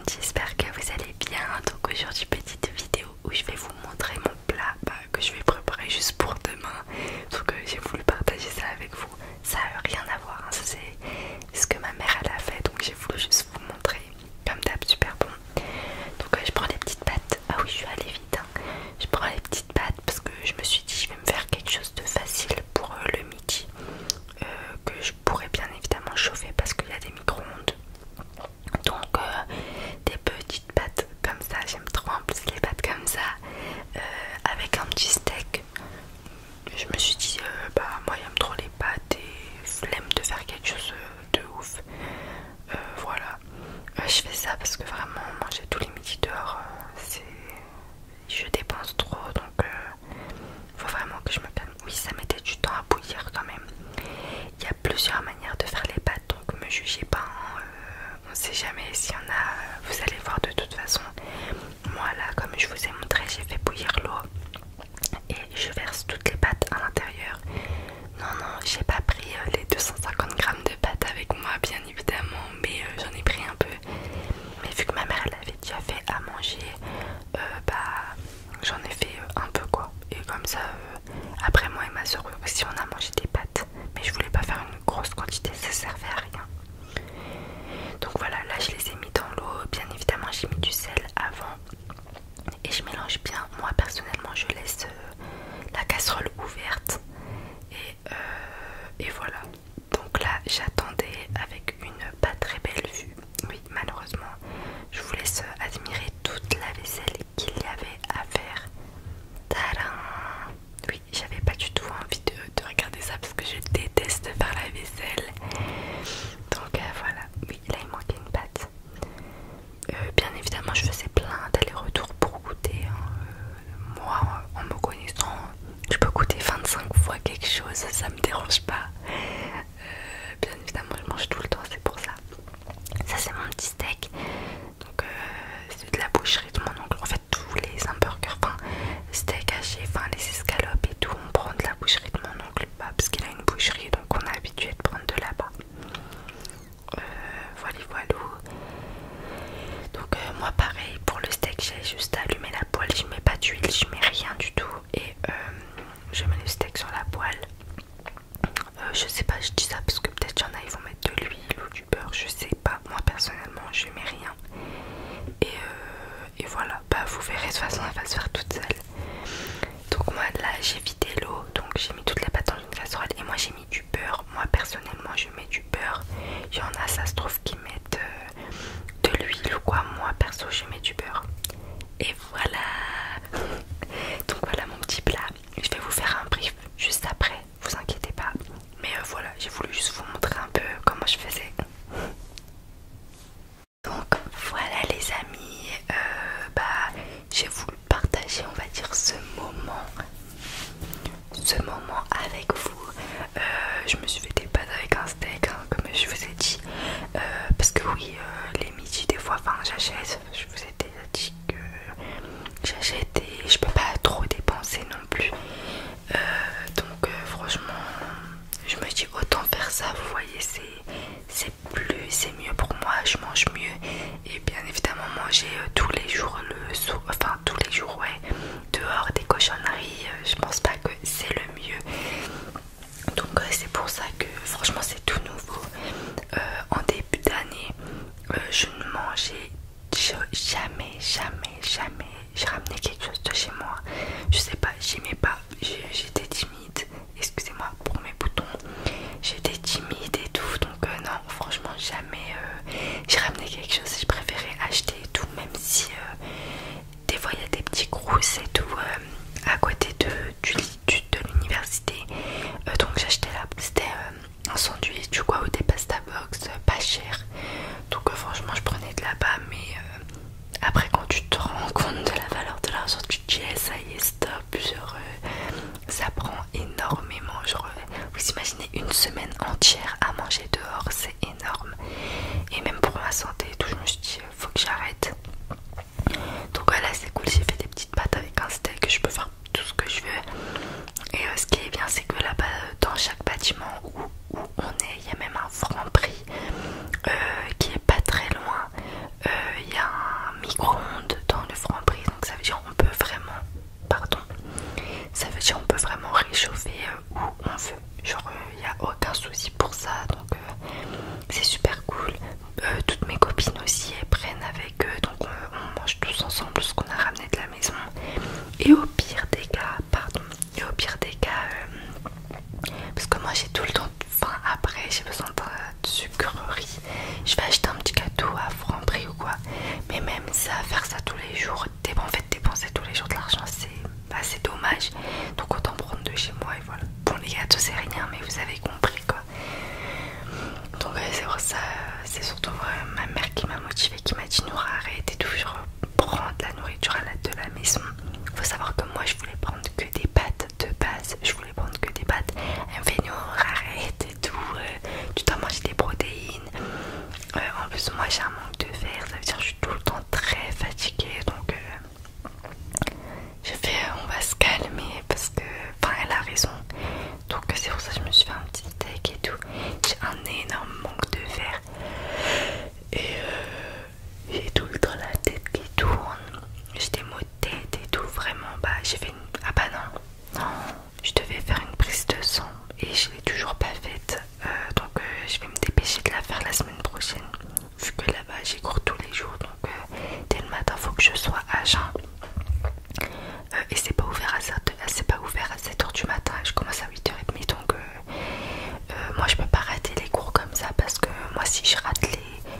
j'espère que vous allez bien. Donc aujourd'hui petite vidéo où je vais vous montrer mon plat que je vais préparer juste pour demain. Donc j'ai voulu partager ça avec vous. Ça n'a rien à voir, hein. Ça c'est ce que ma mère elle a fait, donc j'ai voulu juste vous montrer. Comme d'hab, super bon. Donc je prends les petites pâtes. Ah oui, je suis allée vite, hein. Je prends les petites pâtes parce que je me suis dit je vais me faire quelque chose de facile pour le midi, que je pourrais bien évidemment chauffer parce qu'il y a des micro-ondes. Donc des petites pâtes comme ça, j'aime trop en plus les pâtes comme ça, avec un petit steak. Je me suis dit moi j'aime trop les pâtes et flemme de faire quelque chose de ouf. Voilà, je fais ça parce que vraiment manger tous les midis dehors, je dépense trop, donc faut vraiment que je me calme. Oui, ça mettait du temps à bouillir quand même. Il y a plusieurs manières de faire les pâtes, donc me jugez pas, hein. On sait jamais s'il y en a, vous allez voir de toute façon. Moi là, comme je vous ai montré, j'ai fait bouillir l'eau et je verse toutes les pâtes à l'intérieur. Non, j'ai pas pris les 250 grammes de pâtes avec moi bien évidemment, mais j'en ai pris un peu. Mais vu que ma mère elle avait déjà fait à manger, j'en ai fait un peu quoi. Et comme ça, après moi et ma soeur aussi on a mangé des pâtes, mais je voulais pas faire une grosse quantité, ça servait à rien. Donc voilà, là je les ai mis dans l'eau, bien évidemment j'ai mis du sel avant et je mélange bien. Moi personnellement je laisse la casserole ouverte et voilà. Donc là j'attendais avec une pas très belle vue. Oui, malheureusement je vous laisse admirer toute la vaisselle qu'il y avait à faire. Tadam! Oui, j'avais pas du tout envie de regarder ça parce que je déteste faire la vaisselle. Donc voilà, oui, là il manquait une pâte. Bien évidemment je faisais plein d'allers-retours pour goûter, hein. Moi en me connaissant, je peux goûter 25 fois quelque chose, ça me dérange pas. Bien évidemment je mange tout le temps, c'est pour ça. Ça c'est mon petit steak. Donc c'est de la boucherie de mon oncle. En fait tous les hamburgers, enfin steak haché, enfin les escalopes et tout, on prend de la boucherie de mon oncle, parce qu'il a une boucherie, donc on est habitué de prendre de là-bas. Voilà. Donc moi pareil pour le steak, j'ai juste allumé la poêle, je mets pas d'huile, je mets rien du tout et je mets le steak sur la poêle. Je sais pas, je dis ça parce que peut-être y'en a ils vont mettre de l'huile ou du beurre, je sais pas. Moi personnellement je mets rien et voilà, vous verrez de toute façon elle va se faire toute seule. Donc moi là j'ai vidé l'eau, donc j'ai mis toutes les pâtes dans une casserole et moi j'ai mis du beurre. Moi personnellement je mets du beurre. Il y en a, ça se trouve, qui mettent de l'huile ou quoi. Moi perso je mets du beurre. Et voilà. Donc voilà mon petit plat. Je vais vous faire un brief juste après, vous inquiétez pas. Mais voilà, j'ai voulu juste vous montrer un peu comment je faisais. Donc voilà les amis, j'ai voulu partager, on va dire, ce moment avec vous. Je me suis fait des pâtes avec un steak, hein, comme je vous ai dit, parce que oui, les midis des fois, enfin j'achète, je vous ai déjà dit que j'achète et je peux pas trop dépenser non plus. Donc franchement je me dis autant faire ça, vous voyez, c'est mieux pour moi, je mange mieux. Et bien évidemment manger tous les jours tous les jours dehors des cochonneries, je pense pas que c'est le mieux. Donc c'est pour ça que franchement c'est tout nouveau. En début d'année je ne mangeais jamais j'ai ramené quelque chose de chez moi. Je sais pas, j'aimais pas, j'étais timide, excusez-moi pour mes boutons, j'étais timide et tout, donc non franchement jamais j'ai ramené quelque chose. Je préférais acheter et tout, même si des fois il y a des petits crous et tout à côté de l'université. Donc j'achetais là, c'était un sandwich du quoi, ou des pasta box pas cher. Donc franchement je prenais de là-bas, mais après quand tu te rends compte de la valeur de l'argent, tu te dis ça y est stop, genre ça prend j'y cours tous les jours, donc dès le matin faut que je sois à jeun. Et c'est pas ouvert à 7h du matin, je commence à 8h30, donc moi je peux pas rater les cours comme ça, parce que moi si je rate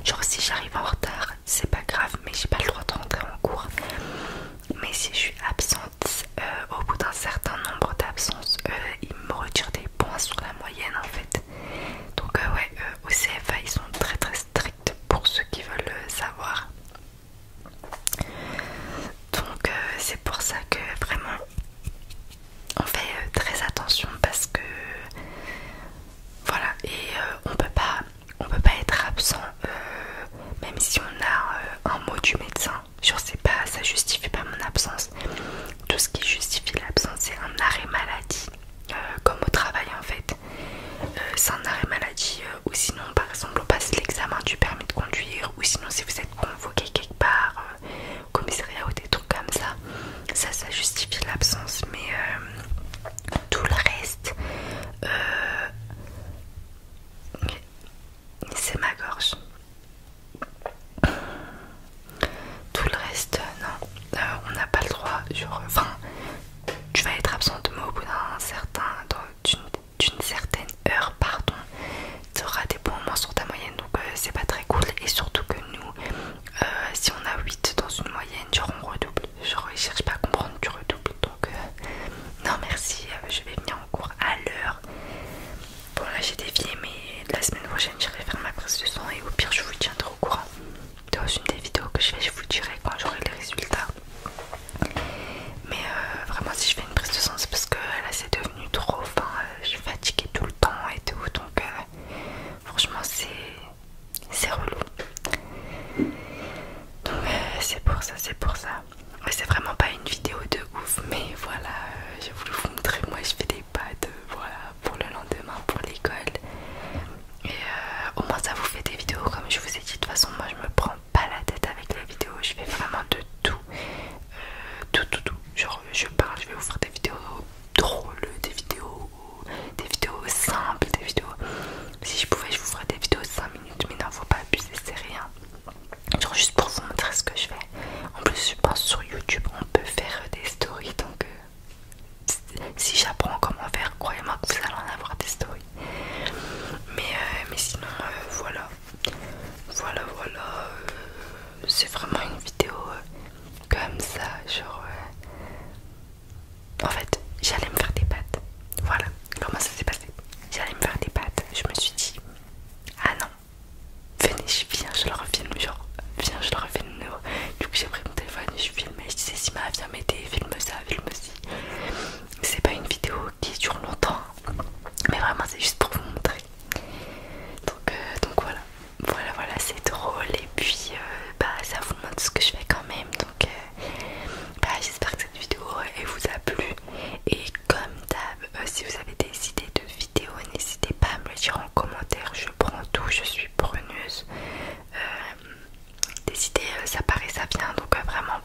genre si j'arrive en retard c'est pas grave, mais j'ai pas le droit de rentrer en cours. Mais si je suis absente au bout d'un certain nombre d'absences, ils me retirent des points sur la moyenne en fait. Donc ouais, au CFA ils sont très très stricts pour ceux qui veulent savoir. Donc c'est pour ça que vraiment on fait très attention, parce que voilà, et on peut pas être absent même si on a un mot du médecin. Genre c'est pas, ça justifie pas mon absence. Tout ce qui justifie l'absence c'est un arrêt maladie, comme au travail en fait. C'est un arrêt maladie, ou sinon par exemple on passe l'examen du permis de conduire, ou sinon si vous êtes convoqué quelque part, au commissariat ou des trucs comme ça, ça justifie l'absence. Mais tout le reste, c'est ma gorge. Tout le reste, non, on n'a pas le droit. Genre, enfin, tu vas être absente, mais au bout d'une certaine heure, pardon, tu auras des points en moins sur ta moyenne, donc c'est pas très cool. Et surtout que nous, si on a 8 dans une moyenne, genre on redouble. Genre, ils cherchent pas à comprendre, tu redoubles. Donc, non merci, je vais venir en cours à l'heure. Bon, là j'ai dévié, mais la semaine prochaine j'irai faire ma prise de sang, et au pire je vous tiendrai au courant. Dans une des vidéos que je fais, je vous dirai quand j'aurai les résultats. Mais vraiment, si je fais une prise de sang, c'est parce que là c'est devenu trop. Enfin, je suis fatiguée tout le temps et tout, donc franchement, c'est relou. Donc, c'est pour ça, c'est pour ça. Ouais, c'est vraiment pas une vidéo de ouf, mais voilà, j'ai voulu vous montrer. Moi, je fais des pâtes, voilà, pour le lendemain, pour l'école. Et au moins, ça vous fait des vidéos, comme je vous ai dit. De toute façon, moi, je me prends pas la tête avec les vidéos, je fais vraiment de tout, tout. Genre je parle, je vais vous faire des vidéos drôles, des vidéos simples, des vidéos, si je pouvais je vous ferais des vidéos de 5 minutes, mais non, faut pas abuser, c'est rien. Genre juste pour vous montrer ce que je fais. En plus je pense sur YouTube on peut faire des stories, donc si j'apprends comment faire, croyez-moi que vous allez en avoir des stories. Mais sinon voilà, c'est vraiment une vidéo comme ça, genre en fait j'allais me faire des pâtes. Voilà comment ça s'est passé. J'allais me faire des pâtes, je me suis dit ah non, venez, viens, je leur filme, genre viens, je leur filme. Du coup j'ai pris mon téléphone et je filme, et je disais Sima viens m'aider, filme ça, filme ci. C'est pas une vidéo qui dure longtemps, mais vraiment c'est juste pour vous montrer. Donc voilà, c'est drôle, et puis bah ça vous montre ce que je fais quand même. Donc bah j'espère que cette vidéo elle vous a plu, et comme d'hab, si vous avez des idées de vidéos, n'hésitez pas à me le dire en commentaire, je prends tout, je suis preneuse. Des idées ça paraît ça vient, donc vraiment